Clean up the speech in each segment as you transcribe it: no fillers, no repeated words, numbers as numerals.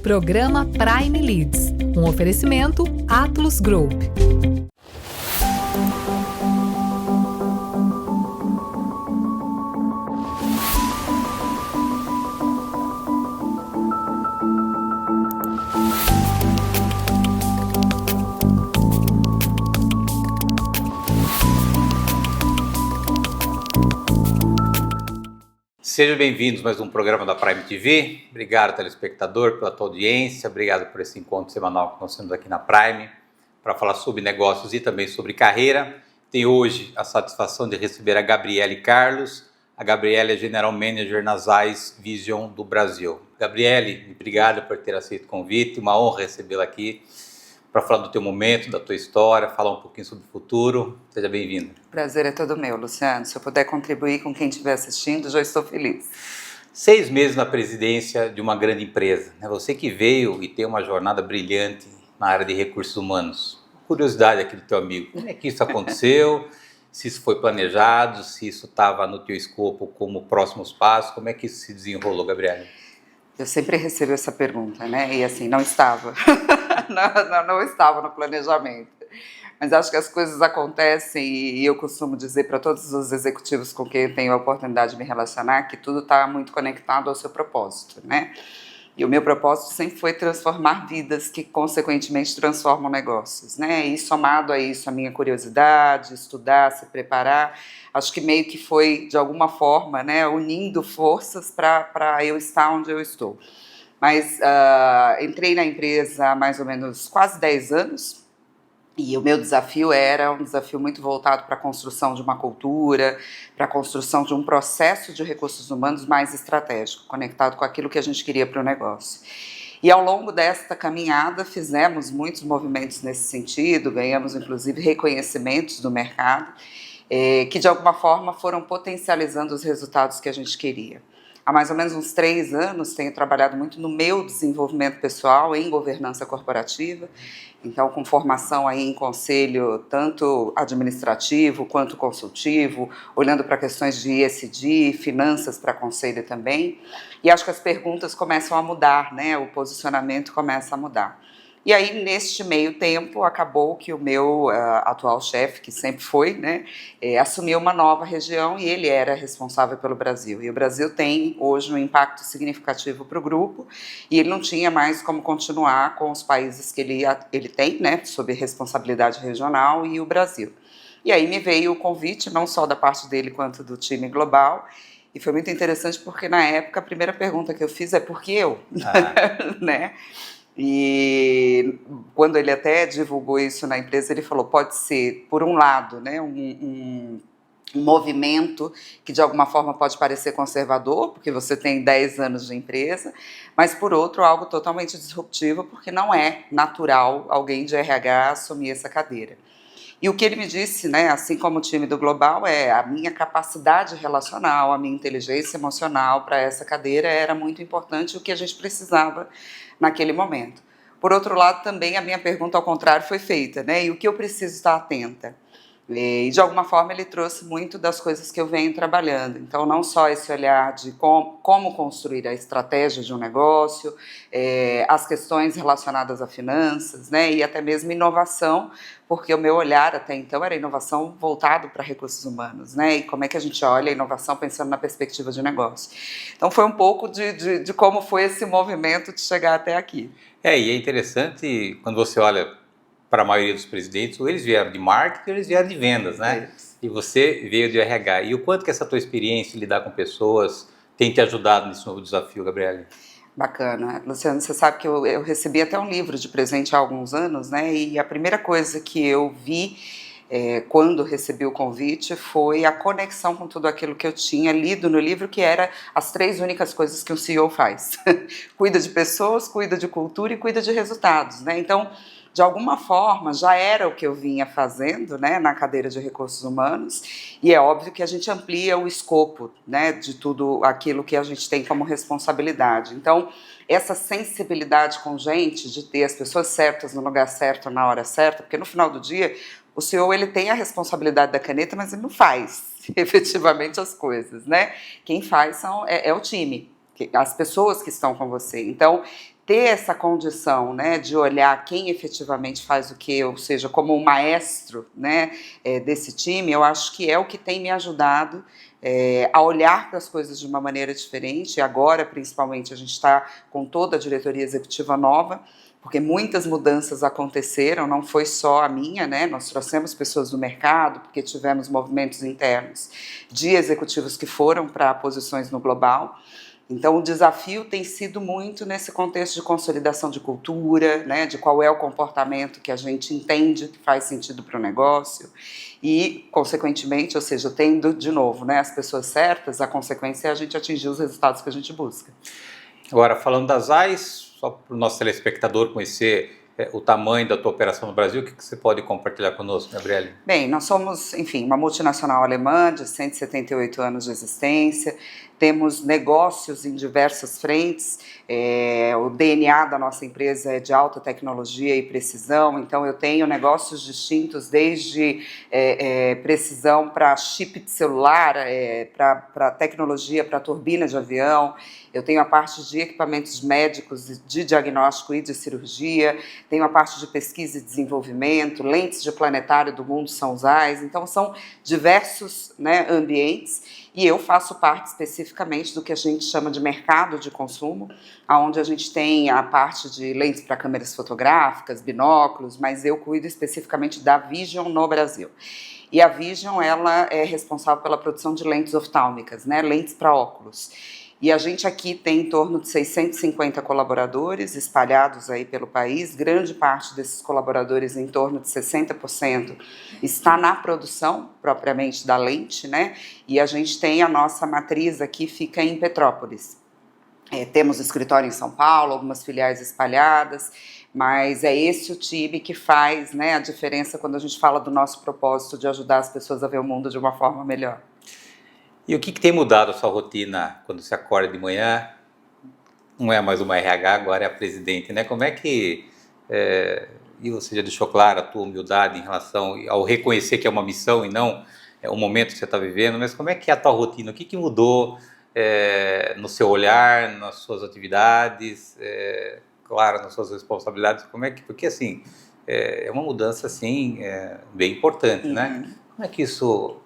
Programa Prime Leads, um oferecimento Atlus Group. Sejam bem-vindos a mais um programa da Prime TV. Obrigado, telespectador, pela tua audiência. Obrigado por esse encontro semanal que nós temos aqui na Prime para falar sobre negócios e também sobre carreira. Tenho hoje a satisfação de receber a Gabriele Carlos. A Gabriele é General Manager na Zeiss Vision do Brasil. Gabriele, obrigado por ter aceito o convite. Uma honra recebê-la aqui para falar do teu momento, da tua história, falar um pouquinho sobre o futuro. Seja bem-vindo. Prazer é todo meu, Luciano. Se eu puder contribuir com quem estiver assistindo, já estou feliz. 6 meses na presidência de uma grande empresa, né? Você que veio e tem uma jornada brilhante na área de recursos humanos. Curiosidade aqui do teu amigo, como é que isso aconteceu? Se isso foi planejado, se isso estava no teu escopo como próximos passos, como é que isso se desenrolou, Gabriele? Eu sempre recebo essa pergunta, né? E assim, não estava. não estava no planejamento. Mas acho que as coisas acontecem e eu costumo dizer para todos os executivos com quem eu tenho a oportunidade de me relacionar que tudo está muito conectado ao seu propósito, né? E o meu propósito sempre foi transformar vidas que, consequentemente, transformam negócios, né? E somado a isso, a minha curiosidade, estudar, se preparar, acho que meio que foi, de alguma forma, né, unindo forças para eu estar onde eu estou. Mas entrei na empresa há mais ou menos quase 10 anos, e o meu desafio era um desafio muito voltado para a construção de uma cultura, para a construção de um processo de recursos humanos mais estratégico, conectado com aquilo que a gente queria para o negócio. E ao longo desta caminhada fizemos muitos movimentos nesse sentido, ganhamos inclusive reconhecimentos do mercado, que de alguma forma foram potencializando os resultados que a gente queria. Há mais ou menos uns 3 anos tenho trabalhado muito no meu desenvolvimento pessoal em governança corporativa, então com formação aí em conselho tanto administrativo quanto consultivo, olhando para questões de ESG, finanças para conselho também, e acho que as perguntas começam a mudar, né? O posicionamento começa a mudar. E aí, neste meio tempo, acabou que o meu atual chefe, que sempre foi, né, assumiu uma nova região e ele era responsável pelo Brasil. E o Brasil tem, hoje, um impacto significativo para o grupo e ele não tinha mais como continuar com os países que ele tem, né, sob responsabilidade regional e o Brasil. E aí me veio o convite, não só da parte dele quanto do time global, e foi muito interessante porque, na época, a primeira pergunta que eu fiz é por que eu? Né? E quando ele até divulgou isso na empresa, ele falou, pode ser, por um lado, né, um movimento que de alguma forma pode parecer conservador, porque você tem 10 anos de empresa, mas por outro, algo totalmente disruptivo, porque não é natural alguém de RH assumir essa cadeira. E o que ele me disse, né, assim como o time do Global, a minha capacidade relacional, a minha inteligência emocional para essa cadeira era muito importante, o que a gente precisava naquele momento. Por outro lado, também a minha pergunta ao contrário foi feita, né, e o que eu preciso estar atenta? E de alguma forma ele trouxe muito das coisas que eu venho trabalhando, então não só esse olhar de como construir a estratégia de um negócio, as questões relacionadas a finanças, né, e até mesmo inovação, porque o meu olhar até então era inovação voltado para recursos humanos, né, e como é que a gente olha a inovação pensando na perspectiva de negócio. Então foi um pouco de como foi esse movimento de chegar até aqui. E é interessante quando você olha para a maioria dos presidentes, ou eles vieram de marketing ou eles vieram de vendas, né? E você veio de RH. E o quanto que essa tua experiência em lidar com pessoas tem te ajudado nesse novo desafio, Gabriele? Bacana. Luciano, você sabe que eu recebi até um livro de presente há alguns anos, né? E a primeira coisa que eu vi quando recebi o convite foi a conexão com tudo aquilo que eu tinha lido no livro, que era as 3 únicas coisas que um CEO faz. Cuida de pessoas, cuida de cultura e cuida de resultados, né? Então, de alguma forma, já era o que eu vinha fazendo, né, na cadeira de recursos humanos, e é óbvio que a gente amplia o escopo, né, de tudo aquilo que a gente tem como responsabilidade. Então, essa sensibilidade com gente, de ter as pessoas certas no lugar certo, na hora certa, porque no final do dia, o CEO ele tem a responsabilidade da caneta, mas ele não faz efetivamente as coisas, né? Quem faz é o time, as pessoas que estão com você. Então, ter essa condição, né, de olhar quem efetivamente faz o quê, ou seja, como um maestro, né, desse time, eu acho que é o que tem me ajudado a olhar para as coisas de uma maneira diferente. Agora, principalmente, a gente está com toda a diretoria executiva nova, porque muitas mudanças aconteceram, não foi só a minha, né? Nós trouxemos pessoas do mercado, porque tivemos movimentos internos de executivos que foram para posições no global. Então, o desafio tem sido muito nesse contexto de consolidação de cultura, né, de qual é o comportamento que a gente entende que faz sentido para o negócio e, consequentemente, ou seja, tendo, de novo, né, as pessoas certas, a consequência é a gente atingir os resultados que a gente busca. Agora, falando das AIS, só para o nosso telespectador conhecer o tamanho da tua operação no Brasil, o que você pode compartilhar conosco, Gabriele? Bem, nós somos, enfim, uma multinacional alemã de 178 anos de existência, temos negócios em diversas frentes, o DNA da nossa empresa é de alta tecnologia e precisão, então eu tenho negócios distintos, desde precisão para chip de celular, para tecnologia, para turbina de avião, eu tenho a parte de equipamentos médicos, de diagnóstico e de cirurgia, tenho a parte de pesquisa e desenvolvimento, lentes de planetário do mundo são os AIS, então são diversos, né, ambientes, e eu faço parte especificamente do que a gente chama de mercado de consumo, onde a gente tem a parte de lentes para câmeras fotográficas, binóculos, mas eu cuido especificamente da Vision no Brasil. E a Vision, ela é responsável pela produção de lentes oftálmicas, né, lentes para óculos. E a gente aqui tem em torno de 650 colaboradores espalhados aí pelo país. Grande parte desses colaboradores, em torno de 60%, está na produção propriamente da lente, né? E a gente tem a nossa matriz aqui, fica em Petrópolis. Temos escritório em São Paulo, algumas filiais espalhadas, mas é esse o time que faz, né, a diferença quando a gente fala do nosso propósito de ajudar as pessoas a ver o mundo de uma forma melhor. E o que tem mudado a sua rotina quando você acorda de manhã? Não é mais uma RH, agora é a presidente, né? Como é que... e você já deixou clara a tua humildade em relação ao reconhecer que é uma missão e não o momento que você está vivendo, mas como é que é a tua rotina? O que mudou no seu olhar, nas suas atividades, claro, nas suas responsabilidades? Como é que... Porque, assim, é uma mudança, assim, bem importante, né? Como é que isso...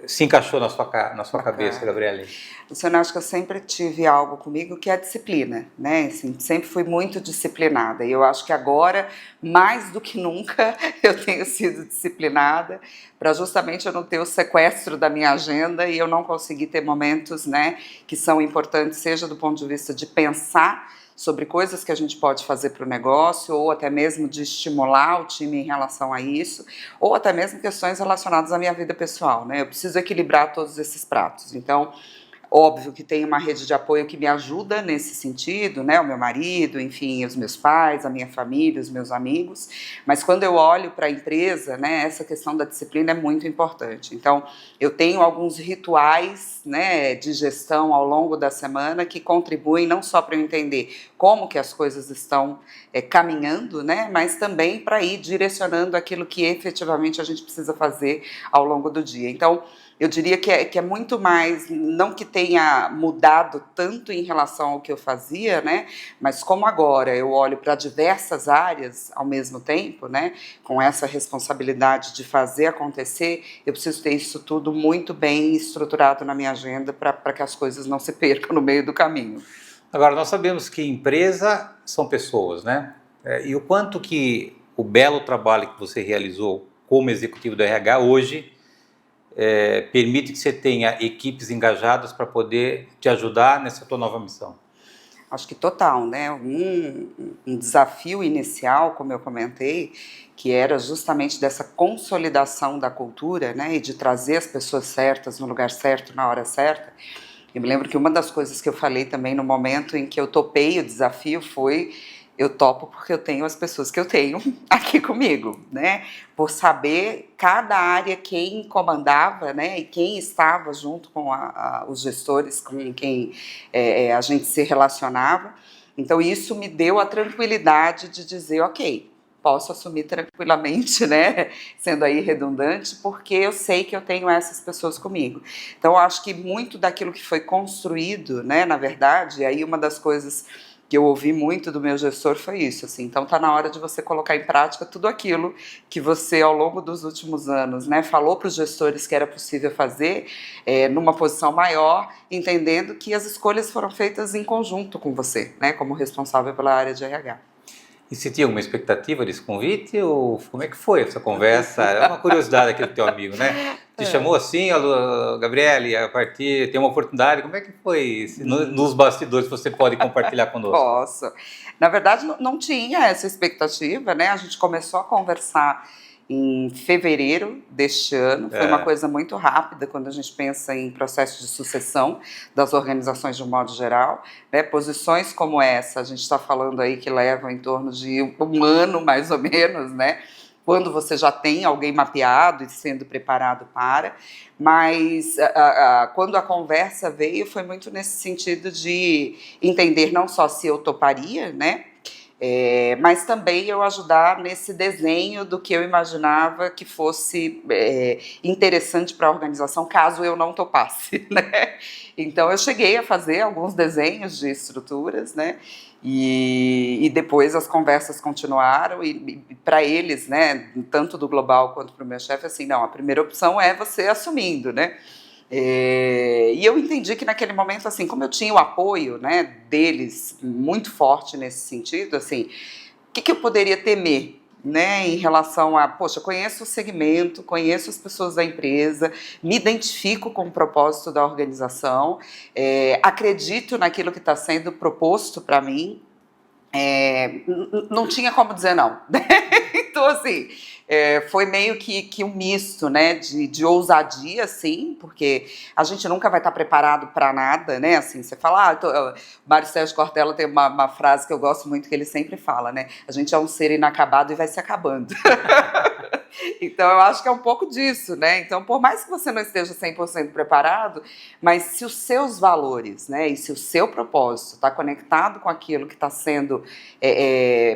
se encaixou na sua cabeça, Gabriele? Eu acho que eu sempre tive algo comigo que é a disciplina, né? Assim, sempre fui muito disciplinada e eu acho que agora, mais do que nunca, eu tenho sido disciplinada para justamente eu não ter o sequestro da minha agenda e eu não conseguir ter momentos, né, que são importantes, seja do ponto de vista de pensar sobre coisas que a gente pode fazer para o negócio, ou até mesmo de estimular o time em relação a isso, ou até mesmo questões relacionadas à minha vida pessoal, né? Eu preciso equilibrar todos esses pratos. Então, óbvio que tem uma rede de apoio que me ajuda nesse sentido, né? O meu marido, enfim, os meus pais, a minha família, os meus amigos. Mas quando eu olho para a empresa, né, essa questão da disciplina é muito importante. Então, eu tenho alguns rituais, né, de gestão ao longo da semana que contribuem não só para eu entender como que as coisas estão caminhando, né, mas também para ir direcionando aquilo que efetivamente a gente precisa fazer ao longo do dia. Então, eu diria que é muito mais, não que tenha mudado tanto em relação ao que eu fazia, né? Mas como agora eu olho para diversas áreas ao mesmo tempo, né? Com essa responsabilidade de fazer acontecer, eu preciso ter isso tudo muito bem estruturado na minha agenda para que as coisas não se percam no meio do caminho. Agora, nós sabemos que empresa são pessoas, né? E o quanto que o belo trabalho que você realizou como executivo do RH hoje permite que você tenha equipes engajadas para poder te ajudar nessa tua nova missão? Acho que total, né? Um desafio inicial, como eu comentei, que era justamente dessa consolidação da cultura, né? E de trazer as pessoas certas no lugar certo, na hora certa. Eu me lembro que uma das coisas que eu falei também no momento em que eu topei o desafio foi: eu topo porque eu tenho as pessoas que eu tenho aqui comigo, né? Por saber cada área quem comandava, né? E quem estava junto com os gestores com quem a gente se relacionava. Então isso me deu a tranquilidade de dizer, ok, posso assumir tranquilamente, né? Sendo aí redundante, porque eu sei que eu tenho essas pessoas comigo. Então eu acho que muito daquilo que foi construído, né? Na verdade, aí uma das coisas que eu ouvi muito do meu gestor foi isso, assim, então tá na hora de você colocar em prática tudo aquilo que você, ao longo dos últimos anos, né, falou para os gestores que era possível fazer, numa posição maior, entendendo que as escolhas foram feitas em conjunto com você, né, como responsável pela área de RH. E você tinha alguma expectativa desse convite ou como é que foi essa conversa? É uma curiosidade aqui do teu amigo, né? Te chamou assim, Gabriele, a partir tem uma oportunidade, como é que foi nos bastidores? Você pode compartilhar conosco? Posso. Na verdade, não tinha essa expectativa, né? A gente começou a conversar em fevereiro deste ano, foi uma coisa muito rápida quando a gente pensa em processo de sucessão das organizações de um modo geral, né? Posições como essa, a gente está falando aí que levam em torno de um ano mais ou menos, né? Quando você já tem alguém mapeado e sendo preparado para, mas quando a conversa veio foi muito nesse sentido de entender não só se eu toparia, né? Mas também eu ajudar nesse desenho do que eu imaginava que fosse interessante para a organização, caso eu não topasse, né? Então eu cheguei a fazer alguns desenhos de estruturas, né? E depois as conversas continuaram e para eles, né, tanto do global quanto para o meu chefe, assim, não, a primeira opção é você assumindo, né? E eu entendi que naquele momento, assim, como eu tinha o apoio, né, deles muito forte nesse sentido, assim, o que eu poderia temer, né, em relação a, poxa, conheço o segmento, conheço as pessoas da empresa, me identifico com o propósito da organização, acredito naquilo que está sendo proposto para mim, não tinha como dizer não, né? Então, assim, foi meio que um misto, né, de ousadia, sim, porque a gente nunca vai estar preparado para nada, né, assim, você fala, Mário Sérgio Cortella tem uma frase que eu gosto muito, que ele sempre fala, né, a gente é um ser inacabado e vai se acabando. Então, eu acho que é um pouco disso, né, então, por mais que você não esteja 100% preparado, mas se os seus valores, né, e se o seu propósito está conectado com aquilo que está sendo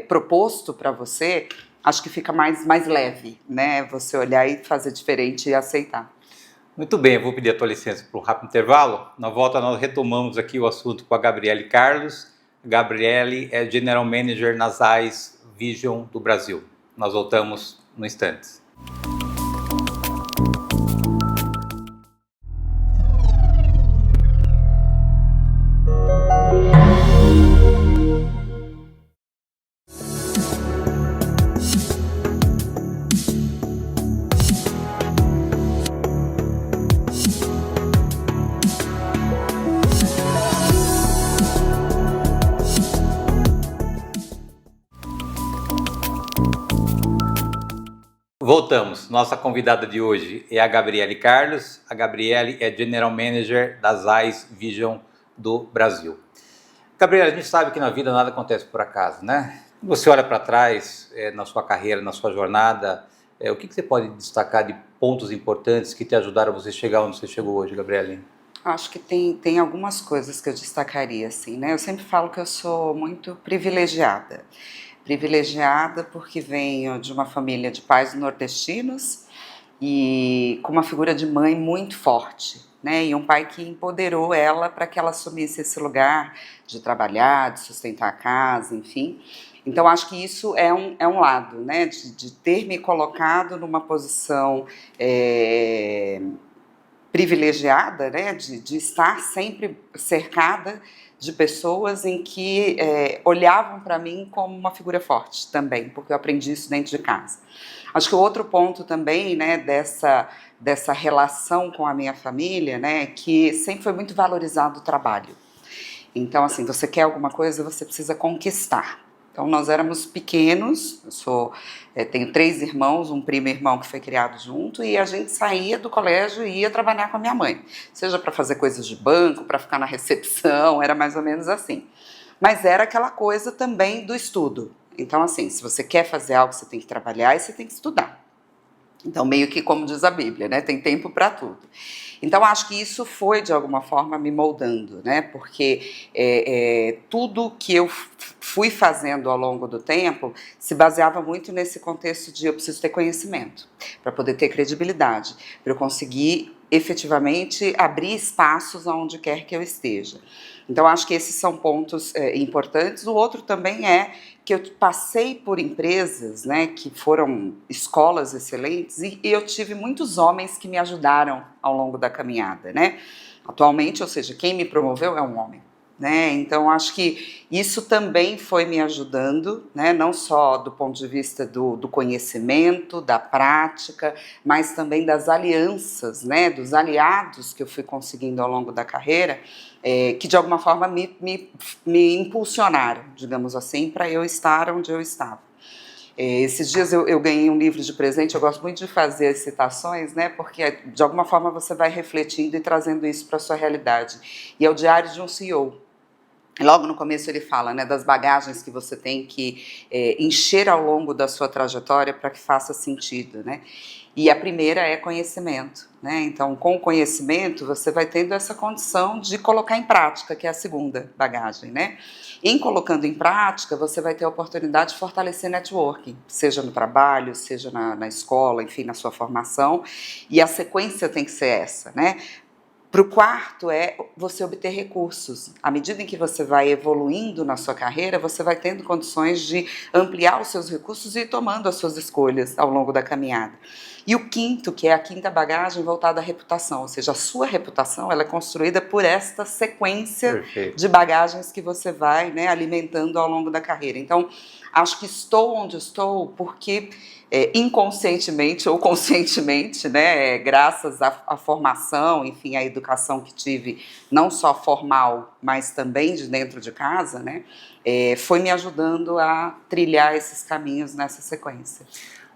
proposto para você, acho que fica mais leve, né? Você olhar e fazer diferente e aceitar. Muito bem, eu vou pedir a tua licença para um rápido intervalo. Na volta nós retomamos aqui o assunto com a Gabriele Carlos. A Gabriele é General Manager nas AIS Vision do Brasil. Nós voltamos no instante. Voltamos. Nossa convidada de hoje é a Gabriele Carlos. A Gabriele é General Manager das AIS Vision do Brasil. Gabriele, a gente sabe que na vida nada acontece por acaso, né? Você olha para trás na sua carreira, na sua jornada, o que você pode destacar de pontos importantes que te ajudaram a você chegar onde você chegou hoje, Gabriele? Acho que tem algumas coisas que eu destacaria, assim, né? Eu sempre falo que eu sou muito privilegiada. Privilegiada porque venho de uma família de pais nordestinos e com uma figura de mãe muito forte, né? E um pai que empoderou ela para que ela assumisse esse lugar de trabalhar, de sustentar a casa, enfim. Então, acho que isso é um lado, né? De ter me colocado numa posição privilegiada, né? De estar sempre cercada de pessoas em que olhavam para mim como uma figura forte também, porque eu aprendi isso dentro de casa. Acho que o outro ponto também, né, dessa relação com a minha família, né, que sempre foi muito valorizado o trabalho. Então, assim, você quer alguma coisa, você precisa conquistar. Então, nós éramos pequenos, tenho 3 irmãos, um primo e irmão que foi criado junto, e a gente saía do colégio e ia trabalhar com a minha mãe, seja para fazer coisas de banco, para ficar na recepção, era mais ou menos assim. Mas era aquela coisa também do estudo. Então, assim, se você quer fazer algo, você tem que trabalhar e você tem que estudar. Então, meio que como diz a Bíblia, né? Tem tempo para tudo. Então, acho que isso foi, de alguma forma, me moldando, né? Porque tudo que eu fui fazendo ao longo do tempo se baseava muito nesse contexto de eu preciso ter conhecimento, para poder ter credibilidade, para eu conseguir efetivamente abrir espaços aonde quer que eu esteja. Então, acho que esses são pontos importantes. O outro também é que eu passei por empresas, né, que foram escolas excelentes e eu tive muitos homens que me ajudaram ao longo da caminhada, né? Atualmente, ou seja, quem me promoveu é um homem. Né? Então, acho que isso também foi me ajudando, né? Não só do ponto de vista do conhecimento, da prática, mas também das alianças, né? Dos aliados que eu fui conseguindo ao longo da carreira, que de alguma forma me impulsionaram, digamos assim, para eu estar onde eu estava. Esses dias eu ganhei um livro de presente, eu gosto muito de fazer as citações, né, porque de alguma forma você vai refletindo e trazendo isso para a sua realidade. E é o Diário de um CEO. Logo no começo ele fala, né, das bagagens que você tem que encher ao longo da sua trajetória para que faça sentido, né? E a primeira é conhecimento, né? Então, com o conhecimento, você vai tendo essa condição de colocar em prática, que é a segunda bagagem, né? Em colocando em prática, você vai ter a oportunidade de fortalecer networking, seja no trabalho, seja na escola, enfim, na sua formação. E a sequência tem que ser essa, né? Para o quarto é você obter recursos. À medida em que você vai evoluindo na sua carreira, você vai tendo condições de ampliar os seus recursos e ir tomando as suas escolhas ao longo da caminhada. E o quinto, que é a quinta bagagem voltada à reputação, ou seja, a sua reputação ela é construída por esta sequência Perfeito. de bagagens que você vai, né, alimentando ao longo da carreira. Então, acho que estou onde estou porque inconscientemente ou conscientemente, né, graças à formação, enfim, à educação que tive, não só formal, mas também de dentro de casa, né, foi me ajudando a trilhar esses caminhos nessa sequência.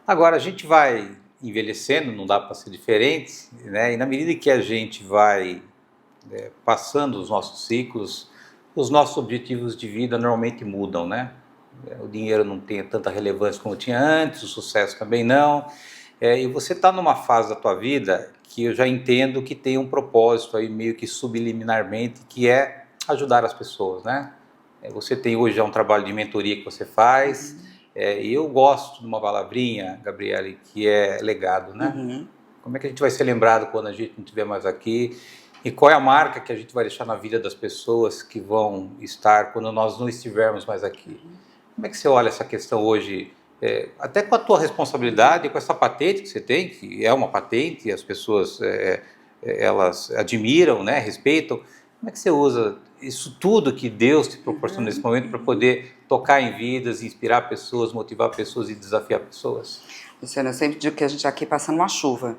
Agora, a gente vai envelhecendo, não dá para ser diferente, né, e na medida que a gente vai passando os nossos ciclos, os nossos objetivos de vida normalmente mudam, né? O dinheiro não tem tanta relevância como tinha antes, o sucesso também não. E você está numa fase da tua vida que eu já entendo que tem um propósito aí meio que subliminarmente, que é ajudar as pessoas, né? Você tem hoje já um trabalho de mentoria que você faz, e eu gosto de uma palavrinha, Gabriele, que é legado, né? Uhum. Como é que a gente vai ser lembrado quando a gente não estiver mais aqui? E qual é a marca que a gente vai deixar na vida das pessoas que vão estar quando nós não estivermos mais aqui? Como é que você olha essa questão hoje, até com a tua responsabilidade, com essa patente que você tem, que é uma patente, e as pessoas elas admiram, né, respeitam. Como é que você usa isso tudo que Deus te proporciona nesse momento para poder tocar em vidas, inspirar pessoas, motivar pessoas e desafiar pessoas? Luciana, eu sempre digo que a gente aqui passando uma chuva,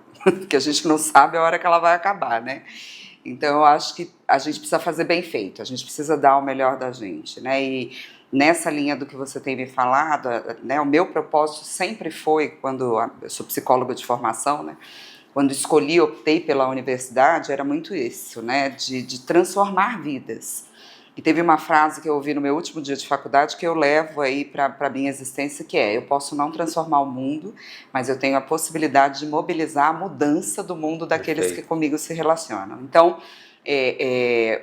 que a gente não sabe a hora que ela vai acabar, né? Então, eu acho que a gente precisa fazer bem feito, a gente precisa dar o melhor da gente, né? E nessa linha do que você tem me falado, né, o meu propósito sempre foi, quando eu sou psicóloga de formação, né? Quando optei pela universidade, era muito isso, né? De transformar vidas. E teve uma frase que eu ouvi no meu último dia de faculdade que eu levo aí para a minha existência, que é: eu posso não transformar o mundo, mas eu tenho a possibilidade de mobilizar a mudança do mundo daqueles Perfeito. que comigo se relacionam. Então,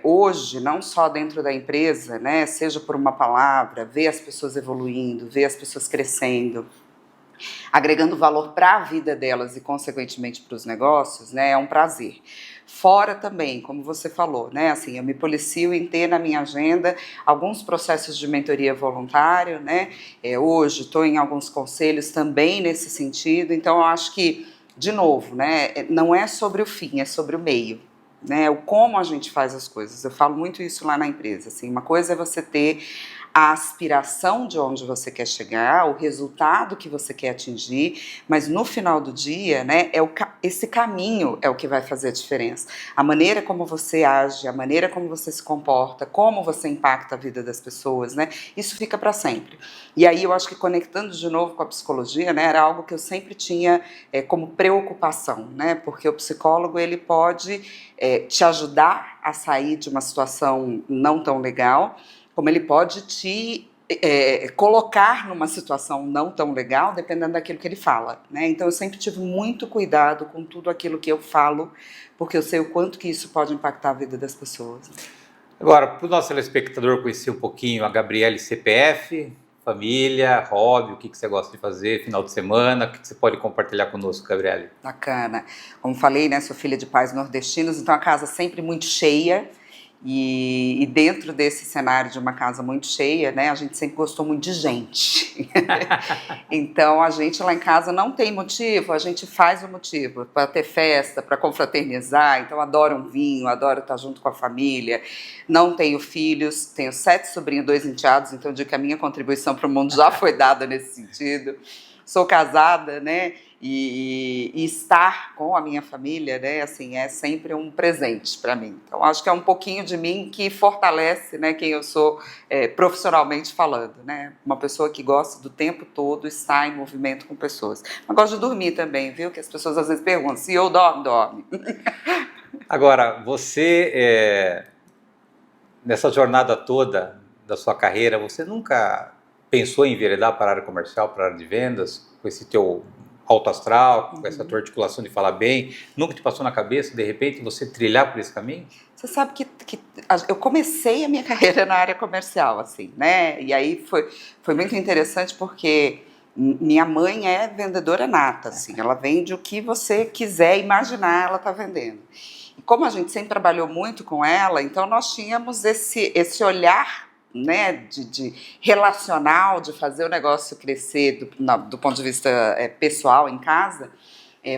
hoje, não só dentro da empresa, né, seja por uma palavra, ver as pessoas evoluindo, ver as pessoas crescendo, agregando valor para a vida delas e, consequentemente, para os negócios, né, é um prazer. Fora também, como você falou, né, assim, eu me policio em ter na minha agenda alguns processos de mentoria voluntário, né, hoje estou em alguns conselhos também nesse sentido, então eu acho que, de novo, né, não é sobre o fim, é sobre o meio. Né, o como a gente faz as coisas. Eu falo muito isso lá na empresa. Assim, uma coisa é você ter a aspiração de onde você quer chegar, o resultado que você quer atingir, mas no final do dia, né, esse caminho é o que vai fazer a diferença. A maneira como você age, a maneira como você se comporta, como você impacta a vida das pessoas, né, isso fica para sempre. E aí eu acho que, conectando de novo com a psicologia, né, era algo que eu sempre tinha como preocupação, né, porque o psicólogo ele pode te ajudar a sair de uma situação não tão legal, como ele pode te colocar numa situação não tão legal, dependendo daquilo que ele fala, né? Então eu sempre tive muito cuidado com tudo aquilo que eu falo, porque eu sei o quanto que isso pode impactar a vida das pessoas. Agora, para o nosso telespectador conhecer um pouquinho a Gabriele CPF, família, hobby, o que você gosta de fazer, final de semana, o que você pode compartilhar conosco, Gabriele? Bacana. Como falei, né, sou filha de pais nordestinos, então a casa sempre muito cheia. E dentro desse cenário de uma casa muito cheia, né, a gente sempre gostou muito de gente. Então a gente lá em casa não tem motivo, a gente faz o motivo para ter festa, para confraternizar. Então adoro um vinho, adoro estar junto com a família. Não tenho filhos, tenho 7 sobrinhos, 2 enteados, então eu digo que a minha contribuição para o mundo já foi dada nesse sentido. Sou casada, né? E estar com a minha família, né, assim, é sempre um presente para mim. Então, acho que é um pouquinho de mim que fortalece, né, quem eu sou profissionalmente falando, né? Uma pessoa que gosta do tempo todo estar em movimento com pessoas. Mas gosto de dormir também, viu? Que as pessoas às vezes perguntam, se eu dorme. Agora, você, nessa jornada toda da sua carreira, você nunca pensou em enveredar para a área comercial, para a área de vendas, com esse teu alto astral, com essa tua articulação de falar bem? Nunca te passou na cabeça, de repente, você trilhar por esse caminho? Você sabe que eu comecei a minha carreira na área comercial, assim, né? E aí foi muito interessante porque minha mãe é vendedora nata, assim, ela vende o que você quiser imaginar, ela tá vendendo. E como a gente sempre trabalhou muito com ela, então nós tínhamos esse olhar, né, de relacional, de fazer o negócio crescer do ponto de vista pessoal em casa,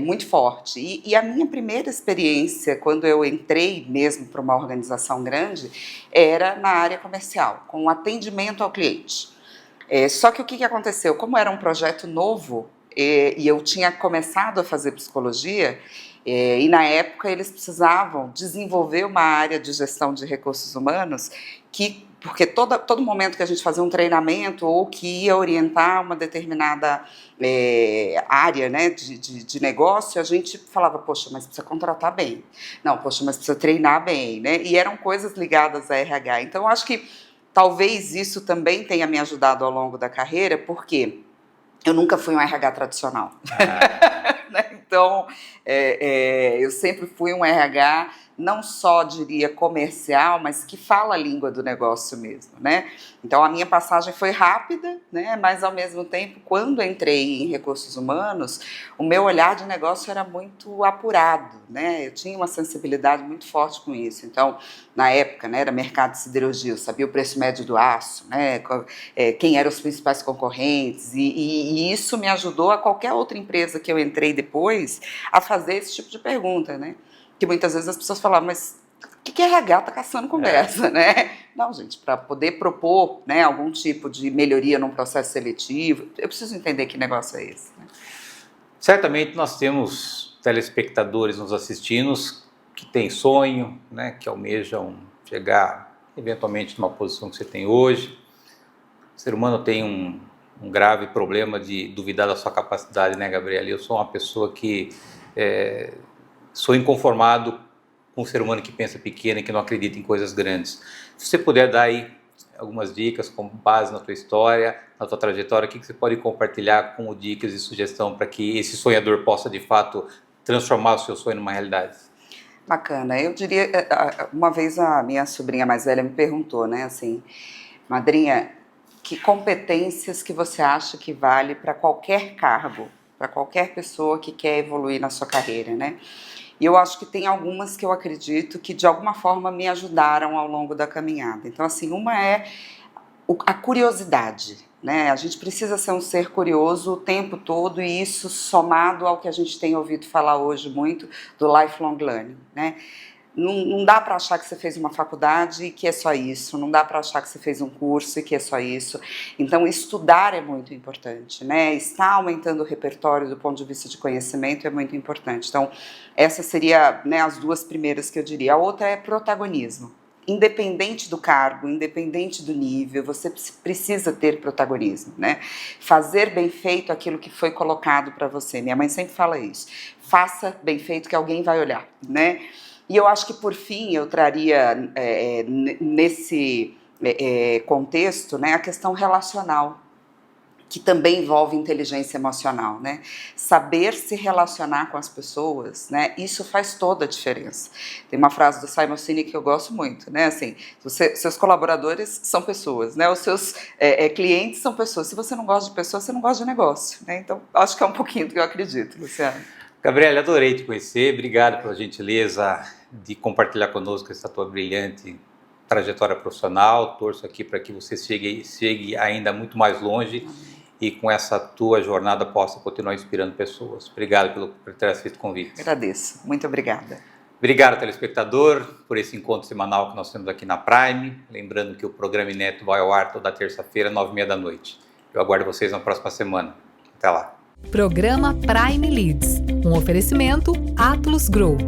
muito forte. E a minha primeira experiência, quando eu entrei mesmo para uma organização grande, era na área comercial, com atendimento ao cliente. Só que o que aconteceu? Como era um projeto novo, e eu tinha começado a fazer psicologia, e na época eles precisavam desenvolver uma área de gestão de recursos humanos porque todo momento que a gente fazia um treinamento ou que ia orientar uma determinada área, né, de negócio, a gente falava, poxa, mas precisa contratar bem. Não, poxa, mas precisa treinar bem, né? E eram coisas ligadas a RH. Então, eu acho que talvez isso também tenha me ajudado ao longo da carreira, porque eu nunca fui um RH tradicional. Então, eu sempre fui um RH, não só, diria, comercial, mas que fala a língua do negócio mesmo, né? Então, a minha passagem foi rápida, né? Mas, ao mesmo tempo, quando entrei em recursos humanos, o meu olhar de negócio era muito apurado, né? Eu tinha uma sensibilidade muito forte com isso. Então, na época, né, era mercado de siderurgia, eu sabia o preço médio do aço, né? Quem eram os principais concorrentes, e isso me ajudou a qualquer outra empresa que eu entrei depois a fazer esse tipo de pergunta, né? Que muitas vezes as pessoas falavam, mas o que RH está caçando conversa, né? Não, gente, para poder propor, né, algum tipo de melhoria num processo seletivo, eu preciso entender que negócio é esse. Né? Certamente nós temos telespectadores nos assistindo que têm sonho, né, que almejam chegar eventualmente numa posição que você tem hoje. O ser humano tem um grave problema de duvidar da sua capacidade, né, Gabriela? Eu sou uma pessoa que sou inconformado com um ser humano que pensa pequeno e que não acredita em coisas grandes. Se você puder dar aí algumas dicas com base na tua história, na tua trajetória, o que você pode compartilhar como dicas e sugestão para que esse sonhador possa, de fato, transformar o seu sonho numa realidade? Bacana. Eu diria, uma vez a minha sobrinha mais velha me perguntou, né, assim, madrinha, que competências que você acha que vale para qualquer cargo, para qualquer pessoa que quer evoluir na sua carreira, né? E eu acho que tem algumas que eu acredito que de alguma forma me ajudaram ao longo da caminhada. Então, assim, uma é a curiosidade, né? A gente precisa ser um ser curioso o tempo todo, e isso somado ao que a gente tem ouvido falar hoje muito do lifelong learning, né? Não dá para achar que você fez uma faculdade e que é só isso, não dá para achar que você fez um curso e que é só isso. Então, estudar é muito importante, né? Estar aumentando o repertório do ponto de vista de conhecimento é muito importante. Então, essa seria, né, as duas primeiras que eu diria. A outra é protagonismo. Independente do cargo, independente do nível, você precisa ter protagonismo, né? Fazer bem feito aquilo que foi colocado para você. Minha mãe sempre fala isso. Faça bem feito que alguém vai olhar, né? E eu acho que, por fim, eu traria nesse contexto, né, a questão relacional. que também envolve inteligência emocional, né? Saber se relacionar com as pessoas, né? Isso faz toda a diferença. Tem uma frase do Simon Sinek que eu gosto muito, né? Assim, seus colaboradores são pessoas, né? Os seus clientes são pessoas. Se você não gosta de pessoas, você não gosta de negócio, né? Então, acho que é um pouquinho do que eu acredito, Luciano. Gabriela, adorei te conhecer. Obrigado pela gentileza de compartilhar conosco essa tua brilhante trajetória profissional. Torço aqui para que você chegue ainda muito mais longe. Amém. E com essa tua jornada possa continuar inspirando pessoas. Obrigado por ter aceito o convite. Agradeço. Muito obrigada. Obrigado, telespectador, por esse encontro semanal que nós temos aqui na Prime. Lembrando que o programa Inédito vai ao ar toda terça-feira, 9h30 da noite. Eu aguardo vocês na próxima semana. Até lá. Programa Prime Leads. Um oferecimento Atlus Group.